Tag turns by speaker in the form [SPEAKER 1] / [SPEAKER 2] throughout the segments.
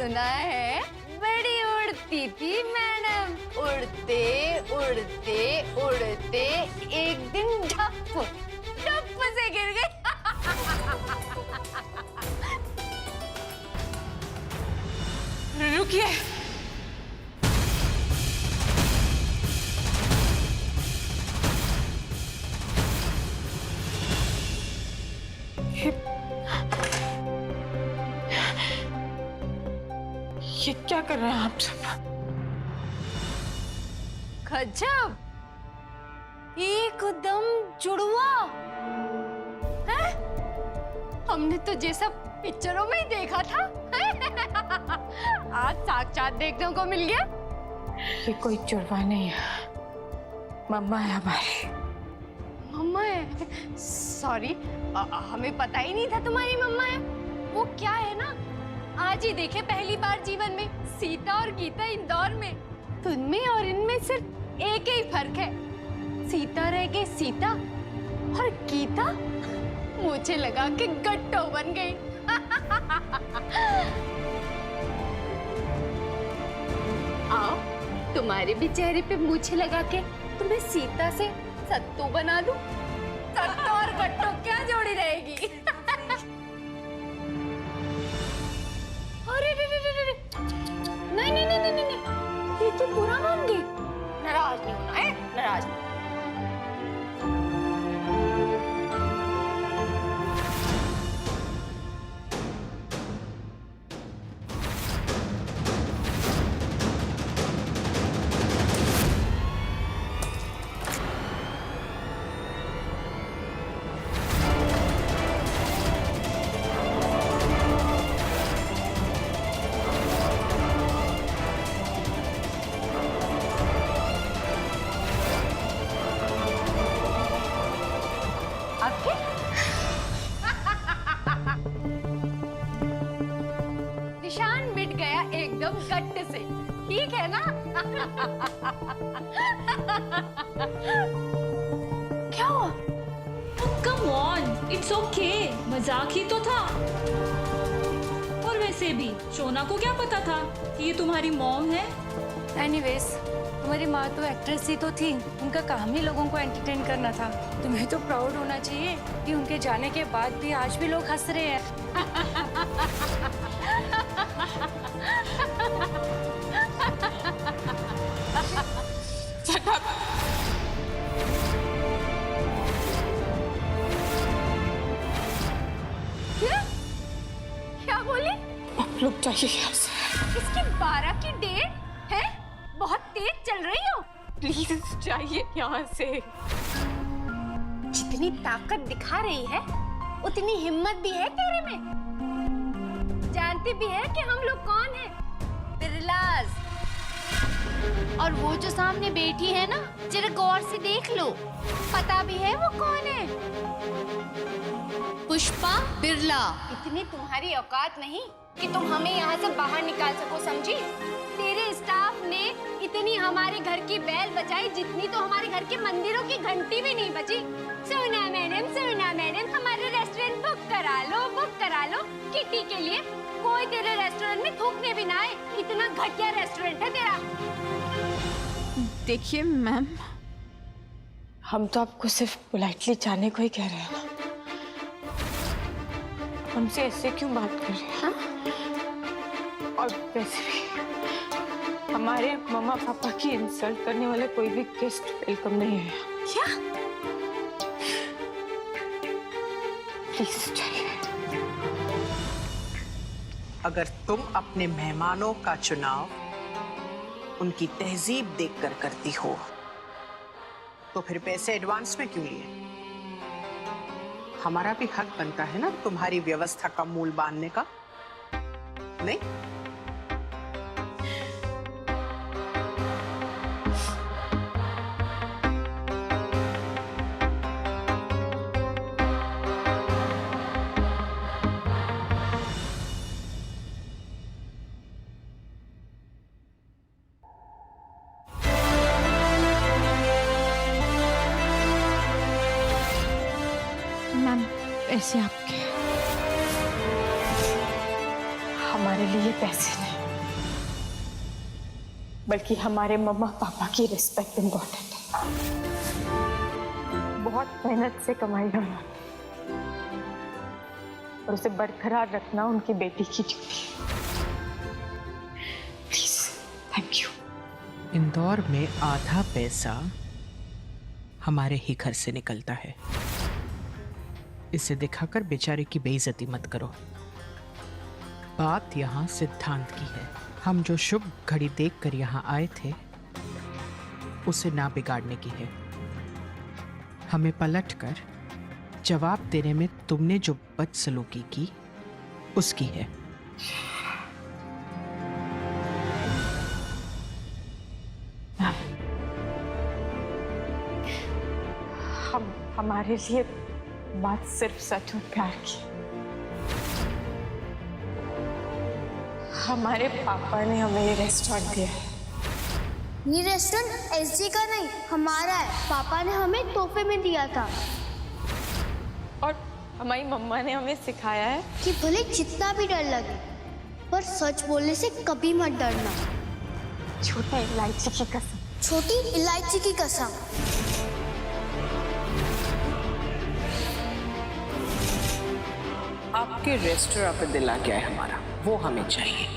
[SPEAKER 1] सुना है बड़ी उड़ती थी मैडम, उड़ते उड़ते उड़ते एक दिन डप से गिर गई।
[SPEAKER 2] रुकिए, ये क्या कर रहे हैं आप सब?
[SPEAKER 1] गजब, एकदम जुड़वा है। हमने तो जैसा पिक्चरों में ही देखा था आज साक्षात देखने को मिल गया।
[SPEAKER 2] ये कोई जुड़वा नहीं है, मम्मा है हमारी।
[SPEAKER 1] मम्मा है? सॉरी, हमें पता ही नहीं था तुम्हारी मम्मा है। वो क्या है ना, आज ही देखे पहली बार जीवन में सीता और गीता इंदौर में। तुममें और इनमें सिर्फ एक ही फर्क है, सीता रह गई सीता और गीता मुझे लगा कि गट्टो बन गई। आओ, तुम्हारे भी चेहरे पे मुझे लगा के तुम्हें सीता से सत्तू बना दूं। सत्तू और गट्टो क्या जोड़ी रहेगी। अरे रे रे रे रे, नहीं नहीं नहीं नहीं नहीं, ये तो बुरा मान गई। नाराज नहीं होना है, नाराज नहीं। निशान मिट गया एकदम गट्ट से, ठीक है ना? क्या हुआ?
[SPEAKER 3] कम ऑन, इट्स ओके, मजाक ही तो था। और वैसे भी शोना को क्या पता था कि ये तुम्हारी मॉम है?
[SPEAKER 4] एनीवेज, तुम्हारी माँ तो एक्ट्रेस ही तो थी, उनका काम ही लोगों को एंटरटेन करना था। तुम्हें तो प्राउड होना चाहिए कि उनके जाने के बाद भी आज भी लोग हंस रहे हैं।
[SPEAKER 1] क्या बोली?
[SPEAKER 2] आप लोग जाइए यहाँ से।
[SPEAKER 1] इसकी 12 की डेट है, बहुत तेज चल रही हो।
[SPEAKER 2] प्लीज जाइए यहाँ से।
[SPEAKER 1] जितनी ताकत दिखा रही है उतनी हिम्मत भी है तेरे में। जानती भी है कि हम लोग कौन हैं? बिरलास। और वो जो सामने बैठी है ना, जरा गौर से देख लो, पता भी है वो कौन है? पुष्पा बिरला। इतनी तुम्हारी औकात नहीं कि तुम हमें यहाँ से बाहर निकाल सको, समझी? तेरे स्टाफ ने इतनी हमारे घर की बेल बजाई जितनी तो हमारे घर के मंदिरों की घंटी भी नहीं बजी। सोना मैडम, हमारे रेस्टोरेंट बुक करा लो किटी के लिए। कोई तेरे रेस्टोरेंट में थूकने भी ना आए, इतना घटिया रेस्टोरेंट है तेरा।
[SPEAKER 2] देखिए मैम, हम तो आपको सिर्फ पोलाइटली जाने को ही कह रहे हैं ना। हमसे ऐसे क्यों बात कर रहे हैं? और वैसे भी हमारे मम्मा पापा की इंसल्ट करने वाले कोई भी गेस्ट वेलकम नहीं है।
[SPEAKER 1] क्या?
[SPEAKER 2] प्लीज जाइए।
[SPEAKER 5] अगर तुम अपने मेहमानों का चुनाव उनकी तहजीब देखकर करती हो तो फिर पैसे एडवांस में क्यों लिए? हमारा भी हक बनता है ना तुम्हारी व्यवस्था का मूल बांधने का, नहीं?
[SPEAKER 2] मैम, पैसे आपके, हमारे लिए पैसे नहीं। बल्कि हमारे मम्मा पापा की रिस्पेक्ट इम्पोर्टेंट है। बहुत मेहनत से कमाई है उन्होंने और उसे बरकरार रखना उनकी बेटी की ड्यूटी है। Please, thank you.
[SPEAKER 5] इंदौर में आधा पैसा हमारे ही घर से निकलता है। इसे दिखाकर बेचारे की बेइज्जती मत करो। बात यहाँ सिद्धांत की है। हम जो शुभ घड़ी देखकर यहाँ आए थे उसे ना बिगाड़ने की है। हमें पलटकर जवाब देने में तुमने जो बदसलूकी की उसकी है।
[SPEAKER 2] हमारे लिए बात सिर्फ सच और प्यार की। हमारे पापा ने हमें ये रेस्टोरेंट दिया है।
[SPEAKER 6] ये रेस्टोरेंट एसजी का नहीं, हमारा है। पापा ने हमें तोहफे में दिया था।
[SPEAKER 2] और हमारी मम्मा ने हमें सिखाया है
[SPEAKER 6] कि भले जितना भी डर लगे पर सच बोलने से कभी मत डरना।
[SPEAKER 2] छोटी इलायची की कसम।
[SPEAKER 6] छोटी इलायची की कसम।
[SPEAKER 5] आपके रेस्टोरेंट पे दिल आ गया है हमारा, वो हमें चाहिए।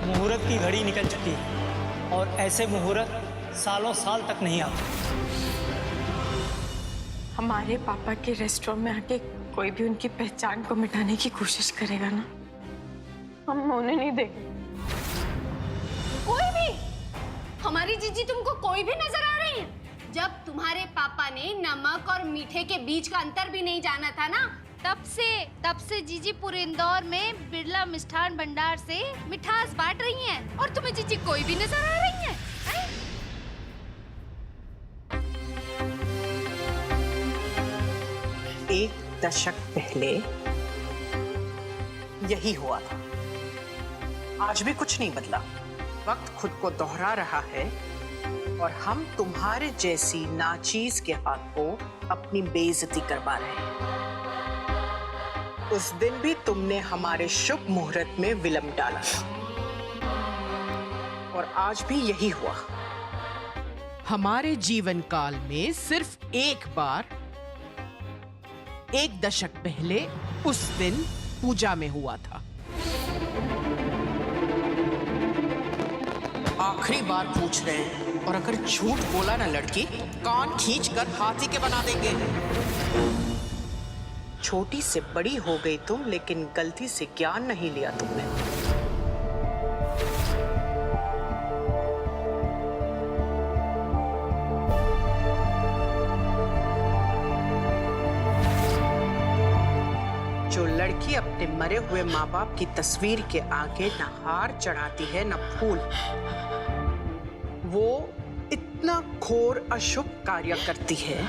[SPEAKER 7] मुहूर्त की घड़ी निकल चुकी है और ऐसे मुहूर्त सालों साल तक नहीं आते।
[SPEAKER 2] हमारे पापा के रेस्टोरेंट में आके कोई भी उनकी पहचान को मिटाने की कोशिश करेगा ना, हम उन्हें नहीं देंगे।
[SPEAKER 1] कोई भी? हमारी जीजी तुमको कोई भी नजर आ रही है? जब तुम्हारे पापा ने नमक और मीठे के बीच का अंतर भी नहीं जाना था ना, तब से जीजी पूरे इंदौर में बिरला मिष्ठान भंडार से मिठास बांट रही हैं और तुम्हें जीजी कोई भी नजर आ रही है?
[SPEAKER 5] एक दशक पहले यही हुआ था। आज भी कुछ नहीं बदला। वक्त खुद को दोहरा रहा है और हम तुम्हारे जैसी नाचीज के हाथों अपनी बेइज्जती करवा रहे हैं। उस दिन भी तुमने हमारे शुभ मुहूर्त में विलंब डाला और आज भी यही हुआ। हमारे जीवन काल में सिर्फ एक बार, एक दशक पहले उस दिन पूजा में हुआ था। आखिरी बार पूछ रहे हैं और अगर झूठ बोला ना लड़की, कान खींचकर हाथी के बना देंगे। छोटी से बड़ी हो गई तुम, लेकिन गलती से ज्ञान नहीं लिया तुमने। जो लड़की अपने मरे हुए माँ बाप की तस्वीर के आगे न हार चढ़ाती है न फूल, वो इतना घोर अशुभ कार्य करती है,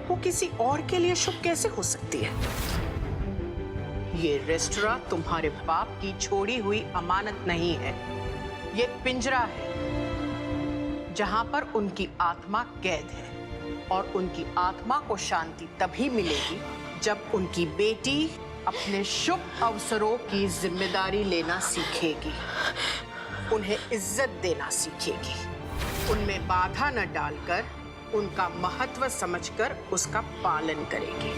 [SPEAKER 5] वो किसी और के लिए शुभ कैसे हो सकती है? ये रेस्टोरेंट तुम्हारे बाप की छोड़ी हुई अमानत नहीं है, ये पिंजरा है जहां पर उनकी आत्मा कैद है और उनकी आत्मा को शांति तभी मिलेगी जब उनकी बेटी अपने शुभ अवसरों की जिम्मेदारी लेना सीखेगी, उन्हें इज्जत देना सीखेगी, उनमें बाधा न डालकर उनका महत्व समझकर उसका पालन करेगी।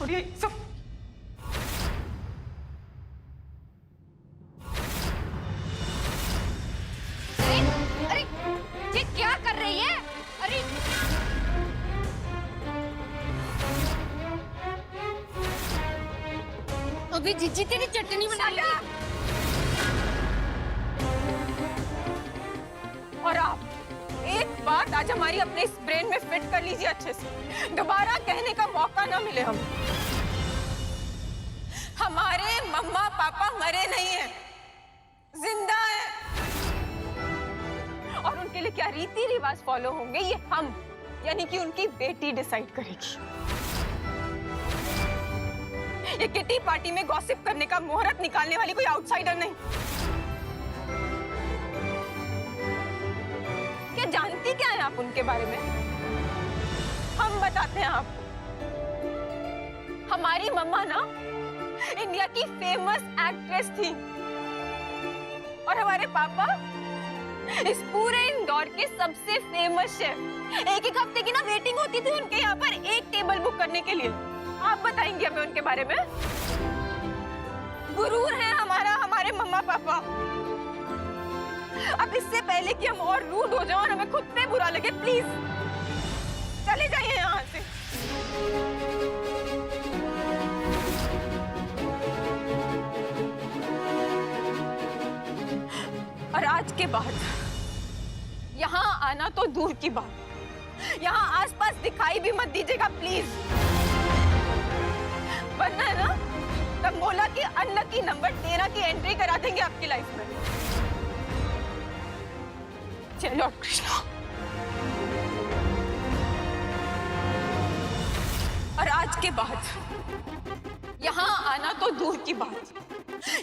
[SPEAKER 2] और ये सब
[SPEAKER 1] अरे ये क्या कर रही है? अरे अभी जीजी तेरी चटनी बनाएगी।
[SPEAKER 2] और आप एक बात आज हमारी अपने इस ब्रेन में फिट कर लीजिए अच्छे से, दोबारा कहने का मौका ना मिले हम। हमारे मम्मा पापा मरे नहीं हैं, जिंदा हैं। और उनके लिए क्या रीति रिवाज फॉलो होंगे ये हम, यानी कि उनकी बेटी डिसाइड करेगी। ये किटी पार्टी में गॉसिप करने का मुहूर्त निकालने वाली कोई आउटसाइडर नहीं। क्या जानती क्या है आप उनके बारे में? हम बताते हैं आपको। हमारी मम्मा ना इंडिया की फेमस एक्ट्रेस थी और हमारे पापा इस पूरे इंदौर के सबसे फेमस शेफ। एक एक हफ्ते की ना वेटिंग होती थी उनके यहाँ पर एक टेबल बुक करने के लिए। आप बताएंगे हमें उनके बारे में? गुरूर है हमारा, हमारे मम्मा पापा। अब इससे पहले कि हम और रूड हो जाएं और हमें खुद पे बुरा लगे, प्लीज चले जाइए यहाँ से। और आज के बाद यहाँ आना तो दूर की बात, यहाँ आसपास दिखाई भी मत दीजिएगा प्लीज। वरना है ना तब बोला कि अनलकी नंबर 13 की एंट्री करा देंगे आपकी लाइफ में। जय लॉर्ड कृष्णा। और आज के बाद यहाँ आना तो दूर की बात,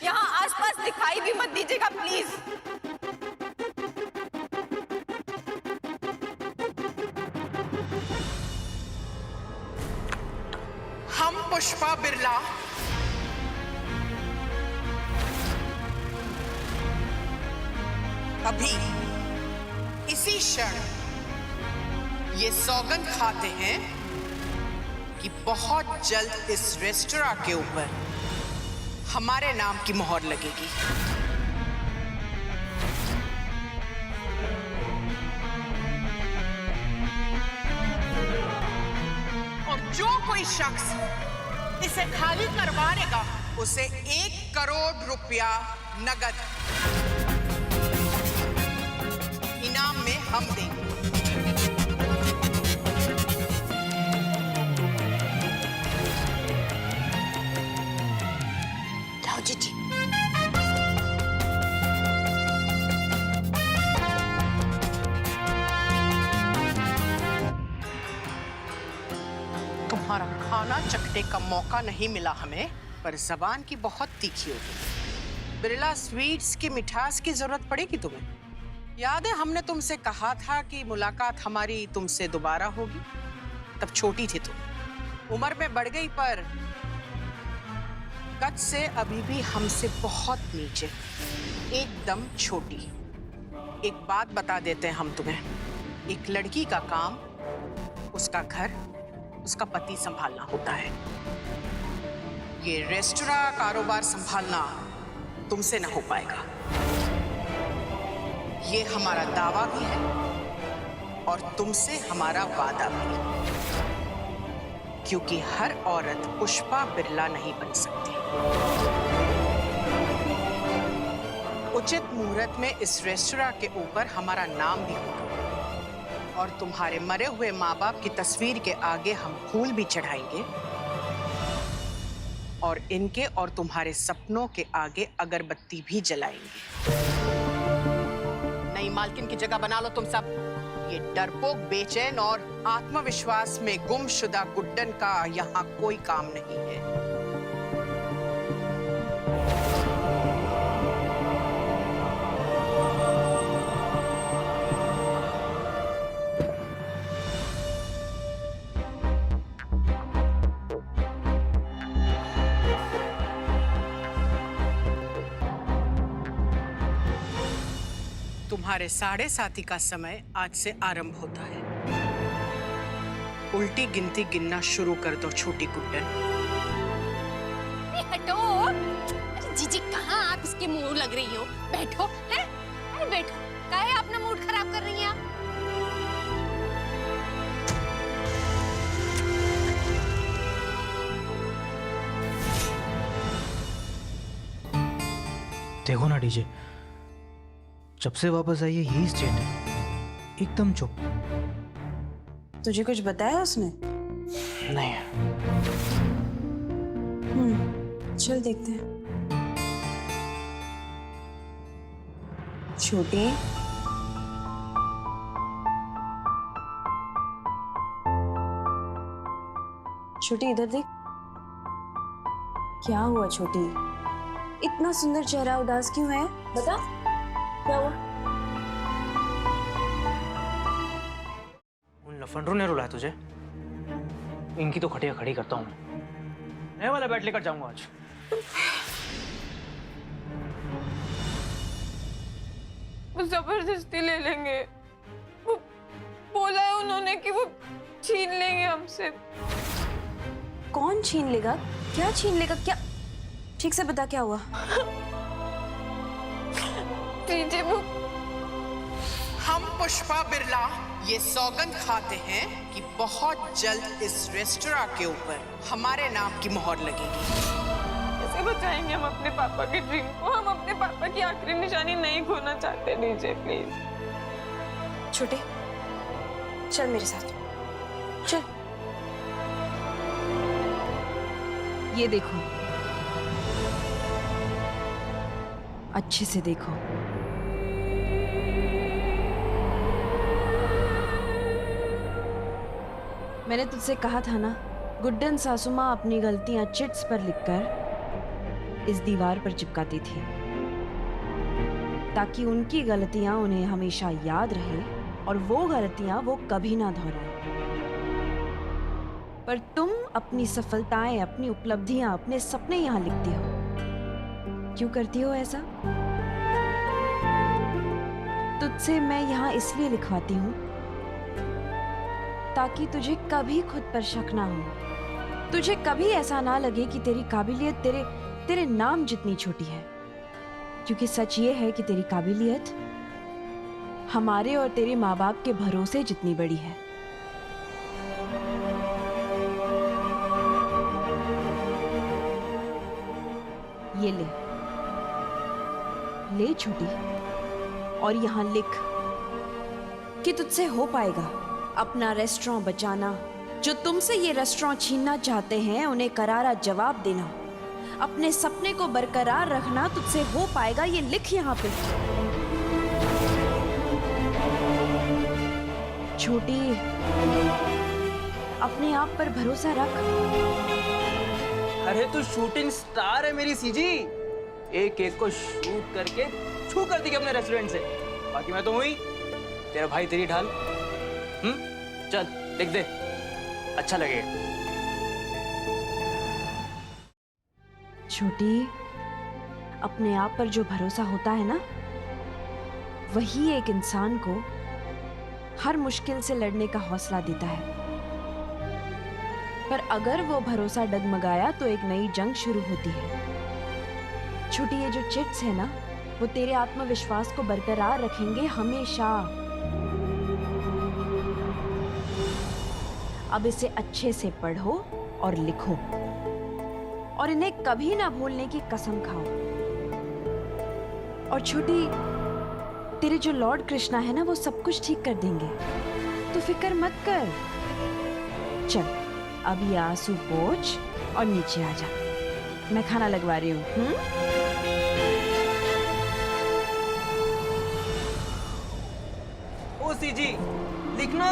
[SPEAKER 2] यहाँ आसपास दिखाई भी मत दीजिएगा प्लीज।
[SPEAKER 5] हम पुष्पा बिरला अभी इसी क्षण ये सौगंध खाते हैं कि बहुत जल्द इस रेस्टोरेंट के ऊपर हमारे नाम की मोहर लगेगी। और जो कोई शख्स इसे खाली करवाएगा उसे 1 करोड़ रुपया नगद इनाम में हम देंगे। लाओ जी। तुम्हारा खाना चखने का मौका नहीं मिला हमें, पर जबान की बहुत तीखी होगी। बिरला स्वीट्स की मिठास की जरूरत पड़ेगी तुम्हें। याद है हमने तुमसे कहा था कि मुलाकात हमारी तुमसे दोबारा होगी? तब छोटी थी तुम, उम्र में बढ़ गई, पर कद से अभी भी हमसे बहुत नीचे, एकदम छोटी। एक बात बता देते हैं हम तुम्हें, एक लड़की का काम उसका घर, उसका पति संभालना होता है। ये रेस्टोरेंट कारोबार संभालना तुमसे ना हो पाएगा। ये हमारा दावा भी है और तुमसे हमारा वादा भी, क्योंकि हर औरत पुष्पा बिरला नहीं बन सकती। उचित मुहूर्त में इस रेस्टोरेंट के ऊपर हमारा नाम भी होगा और तुम्हारे मरे हुए माँ बाप की तस्वीर के आगे हम फूल भी चढ़ाएंगे और इनके और तुम्हारे सपनों के आगे अगरबत्ती भी जलाएंगे। नई मालकिन की जगह बना लो तुम सब। ये डरपोक, बेचैन और आत्मविश्वास में गुमशुदा गुड्डन का यहाँ कोई काम नहीं है। तुम्हारे 7:30 का समय आज से आरंभ होता है। उल्टी गिनती गिनना शुरू कर दो छोटी गुड्डन।
[SPEAKER 1] हटो। अरे जीजी कहाँ आप इसके मुंह लग रही हो? बैठो। हैं? अरे बैठो। काहे अपना मूड खराब कर रही हैं आप?
[SPEAKER 8] देखो ना डीजे, जब से वापस आई है यही स्टेट है, एकदम चुप।
[SPEAKER 9] तुझे कुछ बताया उसने?
[SPEAKER 8] नहीं।
[SPEAKER 9] चल देखते हैं। छोटी, छोटी इधर देख। क्या हुआ छोटी? इतना सुंदर चेहरा उदास क्यों है? बता क्या हुआ?
[SPEAKER 8] उन लफंडरों ने रुलाया तुझे? इनकी तो खटिया खड़ी करता हूँ मैं। नए वाला बैट लेकर जाऊंगा आज।
[SPEAKER 2] वो जबरदस्ती ले लेंगे। वो बोला है उन्होंने कि वो छीन लेंगे हमसे।
[SPEAKER 9] कौन छीन लेगा? क्या छीन लेगा? क्या? ठीक से बता क्या हुआ?
[SPEAKER 2] डीजे वो
[SPEAKER 5] हम पुष्पा बिरला ये सौगंध खाते हैं कि बहुत जल्द इस रेस्टोरेंट के ऊपर हमारे नाम की मोहर लगेगी।
[SPEAKER 2] कैसे बचाएंगे हम अपने पापा के ड्रीम को? हम अपने पापा की आखिरी निशानी नहीं खोना चाहते। DJ please.
[SPEAKER 9] छोटे, चल मेरे साथ। चल। ये देखो, अच्छे से देखो। मैंने तुझसे कहा था ना, गुड्डन सासू माँ अपनी गलतियां चिट्स पर लिखकर इस दीवार पर चिपकाती थी ताकि उनकी गलतियां उन्हें हमेशा याद रहे और वो गलतियां वो कभी ना दोहराएं। पर तुम अपनी सफलताएं, अपनी उपलब्धियां, अपने सपने यहां लिखती हो। क्यों करती हो ऐसा? तुझसे मैं यहां इसलिए लिखवाती हूं ताकि तुझे कभी खुद पर शक ना हो। तुझे कभी ऐसा ना लगे कि तेरी काबिलियत तेरे नाम जितनी छोटी है। क्योंकि सच ये है कि तेरी काबिलियत हमारे और तेरे माँ बाप के भरोसे जितनी बड़ी है। ये ले छोटी, और यहां लिख कि तुझसे हो पाएगा अपना रेस्टोरेंट बचाना। जो तुमसे ये रेस्टोरेंट छीनना चाहते हैं उन्हें करारा जवाब देना। अपने सपने को बरकरार रखना तुझसे हो पाएगा। ये लिख यहाँ पे। छोटी, अपने आप पर भरोसा रख।
[SPEAKER 8] अरे तू शूटिंग स्टार है मेरी सीजी। एक एक को शूट करके छू कर दी अपने रेस्टोरेंट से। बाकी मैं तो हुई तेरा भाई, तेरी ढाल। चल लिख दे, अच्छा लगेगा।
[SPEAKER 9] छोटी, अपने आप पर जो भरोसा होता है ना, वही एक इंसान को हर मुश्किल से लड़ने का हौसला देता है। पर अगर वो भरोसा डगमगाया तो एक नई जंग शुरू होती है। छोटी, ये जो चिट्स है ना, वो तेरे आत्मविश्वास को बरकरार रखेंगे हमेशा। अब इसे अच्छे से पढ़ो और लिखो और इन्हें कभी ना भूलने की कसम खाओ। और छोटी, तेरे जो लॉर्ड कृष्णा है ना, वो सब कुछ ठीक कर देंगे। तू फिक्र मत कर। चल अब ये आंसू पोंछ और नीचे आ जा। मैं खाना लगवा रही हूँ।
[SPEAKER 8] ओ सीजी, लिखना।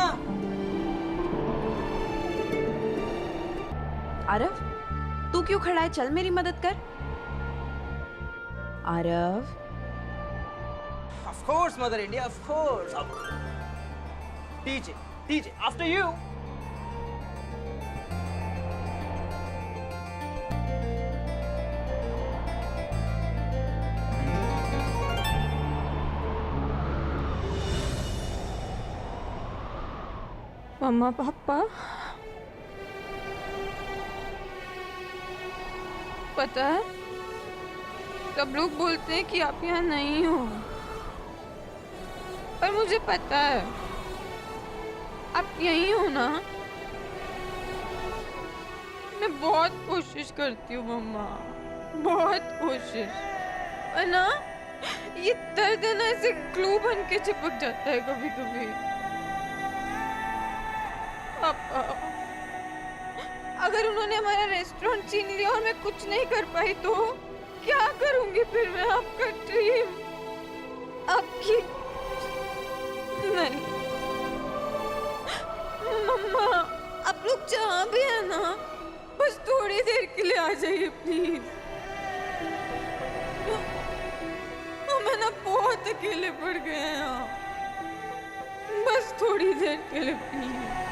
[SPEAKER 9] आरव, तू क्यों खड़ा है? चल मेरी मदद कर। Aarav.
[SPEAKER 8] Of course, Mother India, of course. DJ, after you.
[SPEAKER 2] मम्मा पापा, पता है सब लोग बोलते हैं कि आप यहाँ नहीं हो, पर मुझे पता है आप यहीं हो ना। मैं बहुत कोशिश करती हूँ मम्मा, बहुत कोशिश, और ना ये दर्द है ना ऐसे ग्लू बन के चिपक जाता है कभी कभी। पापा, अगर उन्होंने हमारा रेस्टोरेंट छीन लिया और मैं कुछ नहीं कर पाई तो क्या करूंगी फिर मैं? आपका ड्रीम, आपकी नहीं मम्मा, आप लोग जहाँ भी है ना बस थोड़ी देर के लिए आ जाइए प्लीज। हमें ना बहुत अकेले पड़ गए हैं यहाँ, बस थोड़ी देर के लिए प्लीज।